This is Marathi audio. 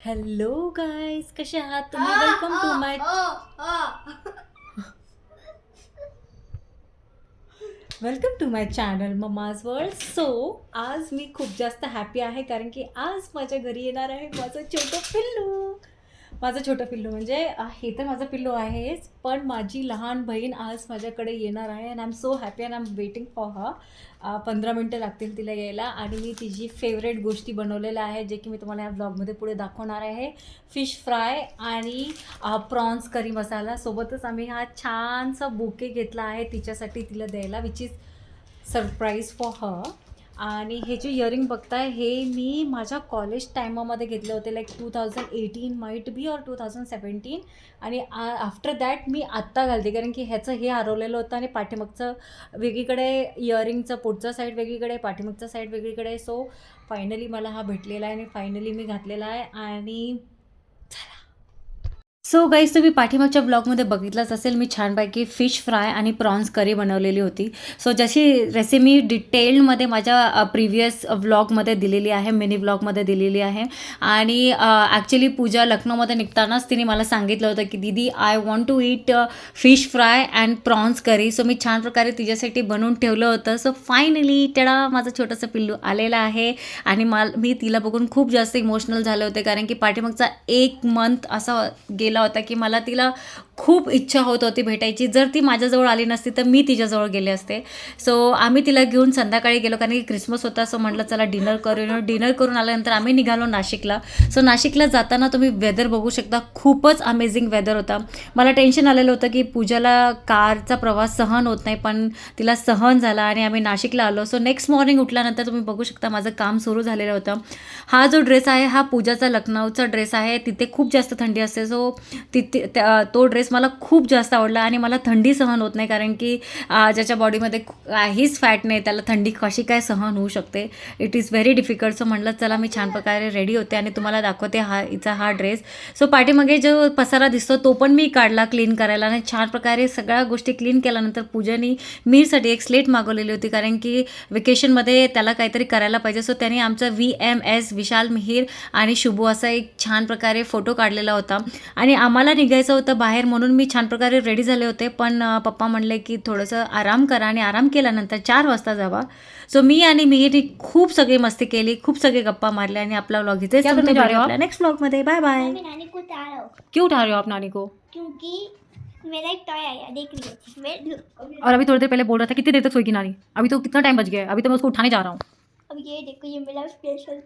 हॅलो गाईज, कसे आहात तुम्ही? Welcome to my channel mama's world. So आज मी खूप जास्त हॅपी आहे कारण की आज माझ्या घरी येणार आहे माझं छोटं पिल्लू म्हणजे हे तर माझं पिल्लू आहेच, पण माझी लहान बहीण आज माझ्याकडे येणार आहे and I am so happy and I am waiting for her. 15 मिनटं लागतील तिला यायला आणि मी तिची फेवरेट गोष्टी बनवलेल्या आहे जे की मी तुम्हाला या ब्लॉगमध्ये पुढे दाखवणार आहे. फिश फ्राय आणि प्रॉन्स करी मसाला. सोबतच आम्ही हा छानसा बुके घेतला आहे तिच्यासाठी, तिला द्यायला, which is surprise for her. आणि हे जे इयरिंग बघताय हे मी माझ्या कॉलेज टायमामध्ये घेतले होते, लाईक 2018 माईट बी और 2017. आणि आफ्टर दॅट मी आत्ता घालते कारण की ह्याचं हे हरवलेलं होतं आणि पाठीमागचं वेगळीकडे, इयरिंगचं पुढचं साईड वेगळीकडे, पाठीमागचं साईड वेगळीकडे. सो फायनली मला हा भेटलेला आहे आणि फायनली मी घातलेला आहे. आणि सो गाईज, तुम्ही पाठीमागच्या ब्लॉगमध्ये बघितलंच असेल, मी छानपैकी फिश फ्राय आणि प्रॉन्स करी बनवलेली होती. सो जशी रेसिपी मी डिटेल्डमध्ये माझ्या प्रिव्हियस व्लॉगमध्ये दिलेली आहे, मिनी व्लॉगमध्ये दिलेली आहे. आणि ॲक्च्युली पूजा लखनौमध्ये निघतानाच तिने मला सांगितलं होतं की दीदी I want to eat fish fry and prawns curry. So मी छान प्रकारे तिच्यासाठी बनवून ठेवलं होतं. सो फायनली तेडा माझं छोटंसं पिल्लू आलेलं आहे. आणि मी तिला बघून खूप जास्त इमोशनल झाले होते कारण की पाठीमागचा 1 मंथ असा गेला होता की मला तिला खूप इच्छा होत होती भेटायची. जर ती माझ्याजवळ आली नसती तर मी तिच्याजवळ गेले असते. सो आम्ही तिला घेऊन संध्याकाळी गेलो कारण की क्रिसमस होता. सो म्हटलं चला डिनर करून डिनर करून आल्यानंतर आम्ही निघालो नाशिकला. सो नाशिकला जाताना तुम्ही वेदर बघू शकता, खूपच अमेझिंग वेदर होता. मला टेन्शन आलेलं होतं की पूजाला कारचा प्रवास सहन होत नाही, पण तिला सहन झाला आणि आम्ही नाशिकला आलो. सो नेक्स्ट मॉर्निंग उठल्यानंतर तुम्ही बघू शकता माझं काम सुरू झालेलं होतं. हा जो ड्रेस आहे हा पूजाचा लखनौचा ड्रेस आहे. तिथे खूप जास्त थंडी असते. सो तिथे तो ड्रेस मला खूप जास्त आवडला आणि मला थंडी सहन होत नाही कारण की ज्याच्या बॉडीमध्ये काहीच फॅट नाही त्याला थंडी कशी काय सहन होऊ शकते. It is very difficult. So म्हटलं चला मी छान प्रकारे रेडी होते आणि तुम्हाला दाखवते हिचा हा ड्रेस. सो पाठीमागे जो पसारा दिसतो तो पण मी काढला क्लीन करायला आणि छान प्रकारे सगळ्या गोष्टी क्लीन केल्यानंतर पूजानी मीरसाठी एक स्लेट मागवलेली होती कारण की वेकेशनमध्ये त्याला काहीतरी करायला पाहिजे. सो त्याने आमचा VMS विशाल मिहीर आणि शुभू असा एक छान प्रकारे फोटो काढलेला होता. आणि आम्हाला निघायचं होतं बाहेर म्हणून मी छान प्रकारे रेडी झाले होते, पण पप्पा म्हणले की थोडंसं आराम करा आणि आराम केल्यानंतर 4 वाजता जावा. सो मी आणि मिहीरनी खूप सगळी मस्ती केली, खूप सगळे गप्पा मारले आणि आपला व्लॉग इथेच आपल्या नेक्स्ट व्लॉगमध्ये. Bye bye. मैं नानी को उतार रहा हूँ क्यों उठा रहे हो आप नानी को? क्योंकि मेरा एक टॉय आया, देख लीजिए मैं और अभी थोड़ी देर पहले बोल रहा था कितनी देर तक सोएगी नानी? अभी तो कितना टाइम बच गया है, अभी तो मैं उसको उठाने जा रहा हूँ. अब ये देखो, ये मेरा स्पेशल